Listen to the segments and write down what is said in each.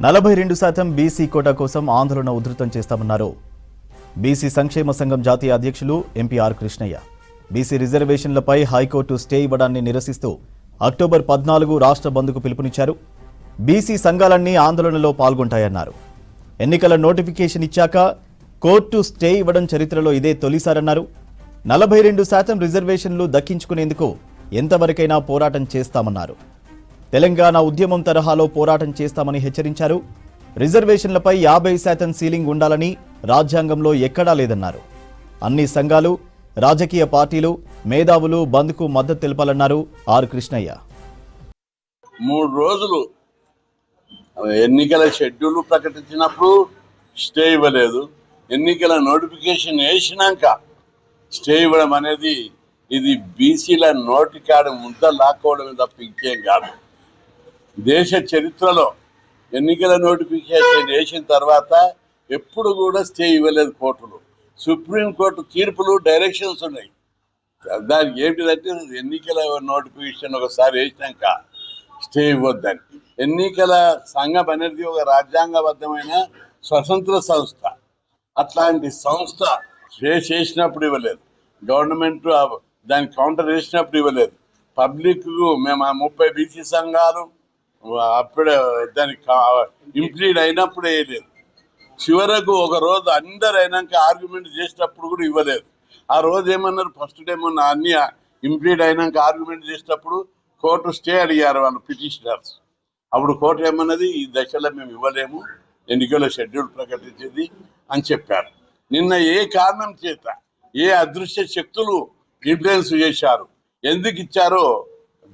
42% BC quota కోసం ఆందోళన ఉధృతం చేస్తామన్నారు బీసీ సంక్షేమ సంఘం జాతీయ అధ్యక్షులు ఎంపీ ఆర్ కృష్ణయ్య. బీసీ రిజర్వేషన్లపై హైకోర్టు స్టే ఇవ్వడాన్ని నిరసిస్తూ అక్టోబర్ 14 రాష్ట్ర బంద్కు పిలుపునిచ్చారు. బీసీ సంఘాలన్నీ ఆందోళనలో పాల్గొంటాయన్నారు. ఎన్నికల నోటిఫికేషన్ ఇచ్చాక కోర్టు స్టే ఇవ్వడం చరిత్రలో ఇదే తొలిసారన్నారు. 42% రిజర్వేషన్లు దక్కించుకునేందుకు ఎంతవరకైనా పోరాటం చేస్తామన్నారు. తెలంగాణ ఉద్యమం తరహాలో పోరాటం చేస్తామని హెచ్చరించారు. రిజర్వేషన్లపై 50% సీలింగ్ ఉండాలని రాజ్యాంగంలో ఎక్కడా లేదన్నారు. అన్ని సంఘాలు, రాజకీయ పార్టీలు, మేధావులు బంద్కు మద్దతు తెలపాలన్నారు ఆర్ కృష్ణయ్య. 3 రోజులు ఎన్నికల షెడ్యూల్ ప్రకటించినప్పుడు స్టే ఇవ్వలేదు. ఎన్నికల నోటిఫికేషన్ వేసినాక స్టే ఇవ్వడం అనేది ఇది బీసీల నోటికాడ ముద్ద లాక్కోవడమే తప్ప ఇంకేం కాదు. దేశ చరిత్రలో ఎన్నికల నోటిఫికేషన్ వేసిన తర్వాత ఎప్పుడు కూడా స్టే ఇవ్వలేదు కోర్టులు. సుప్రీంకోర్టు తీర్పులు, డైరెక్షన్స్ ఉన్నాయి. దానికి ఏంటిదంటే ఎన్నికల నోటిఫికేషన్ ఒకసారి వేసినాక స్టే ఇవ్వద్దని. ఎన్నికల సంఘం అనేది ఒక రాజ్యాంగబద్ధమైన స్వతంత్ర సంస్థ. అట్లాంటి సంస్థ స్టే చేసినప్పుడు ఇవ్వలేదు. గవర్నమెంట్ దానికి కౌంటర్ వేసినప్పుడు ఇవ్వలేదు. పబ్లిక్ మేము 30 బీసీ సంఘాలు అప్పుడే దానికి ఇంప్లీడ్ అయినప్పుడే వేయలేదు. చివరకు ఒక రోజు అందరు అయినాక ఆర్గ్యుమెంట్ చేసేటప్పుడు కూడా ఇవ్వలేదు. ఆ రోజు ఏమన్నారు, ఫస్ట్ డే మొన్న అన్ని ఇంప్లీడ్ అయినాక ఆర్గ్యుమెంట్ చేసేటప్పుడు కోర్టు స్టే అడిగారు వాళ్ళు పిటిషనర్స్. అప్పుడు కోర్టు ఏమన్నది, ఈ దశలో మేము ఇవ్వలేము, ఎన్నికల షెడ్యూల్ ప్రకటించేది అని చెప్పారు. నిన్న ఏ కారణం చేత ఏ అదృశ్య శక్తులు ఇన్ఫ్లుయెన్స్ చేశారు, ఎందుకు ఇచ్చారో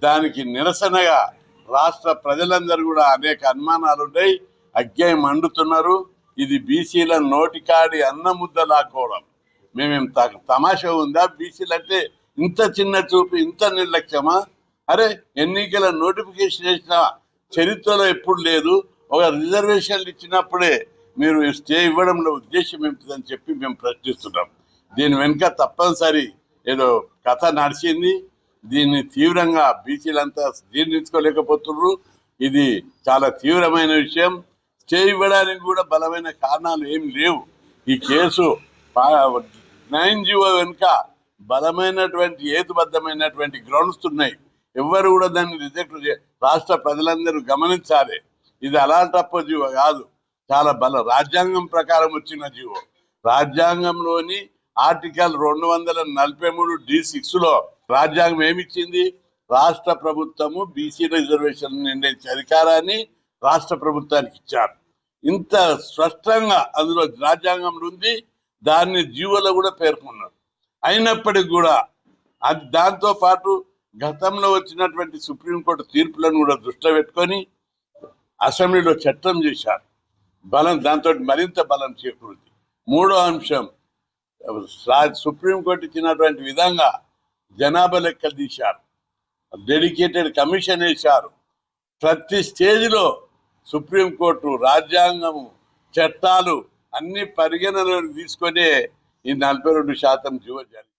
దానికి నిరసనగా రాష్ట్ర ప్రజలందరూ కూడా అనేక అనుమానాలు ఉన్నాయి. అగ్గాయి మండుతున్నారు. ఇది బీసీల నోటికాడి అన్న ముద్ద లాక్కోవడం. మేమేం తమాషా ఉందా? బీసీలు అంటే ఇంత చిన్న చూపు, ఇంత నిర్లక్ష్యమా? అరే, ఎన్నికల నోటిఫికేషన్ వేసిన చరిత్రలో ఎప్పుడు లేదు. ఒక రిజర్వేషన్లు ఇచ్చినప్పుడే మీరు స్టే ఇవ్వడంలో ఉద్దేశం ఏమిటిదని చెప్పి మేము ప్రశ్నిస్తున్నాం. దీని వెనుక తప్పనిసరి ఏదో కథ నడిచింది. దీన్ని తీవ్రంగా బీసీలంతా జీర్ణించుకోలేకపోతున్నారు. ఇది చాలా తీవ్రమైన విషయం. స్టే ఇవ్వడానికి కూడా బలమైన కారణాలు ఏం లేవు. ఈ కేసు 9G వెనుక బలమైనటువంటి హేతుబద్ధమైనటువంటి గ్రౌండ్స్ ఉన్నాయి. ఎవరు కూడా దాన్ని రిజెక్ట్ రాష్ట్ర ప్రజలందరూ గమనించాలి. ఇది అలాంటప్ప జీవో కాదు, చాలా రాజ్యాంగం ప్రకారం వచ్చిన జీవో. రాజ్యాంగంలోని ఆర్టికల్ 243(d)(6) రాజ్యాంగం ఏమిచ్చింది? రాష్ట్ర ప్రభుత్వము బీసీ రిజర్వేషన్ నిర్ణయించే అధికారాన్ని రాష్ట్ర ప్రభుత్వానికి ఇచ్చారు. ఇంత స్పష్టంగా అందులో రాజ్యాంగంలో ఉంది. దాన్ని జీవోలో కూడా పేర్కొన్నారు. అయినప్పటికీ కూడా దాంతో పాటు గతంలో వచ్చినటువంటి సుప్రీంకోర్టు తీర్పులను కూడా దృష్టిలో పెట్టుకొని అసెంబ్లీలో చట్టం చేశారు. దాంతో మరింత బలం చేకూరుతుంది. 3వ అంశం, సుప్రీంకోర్టు ఇచ్చినటువంటి విధంగా జనాభా లెక్కలు తీశారు. డెడికేటెడ్ కమిషన్ వేశారు. ప్రతి స్టేజ్లో సుప్రీంకోర్టు రాజ్యాంగము, చట్టాలు అన్ని పరిగణనలోకి తీసుకొని ఈ 42% జీవో జారీ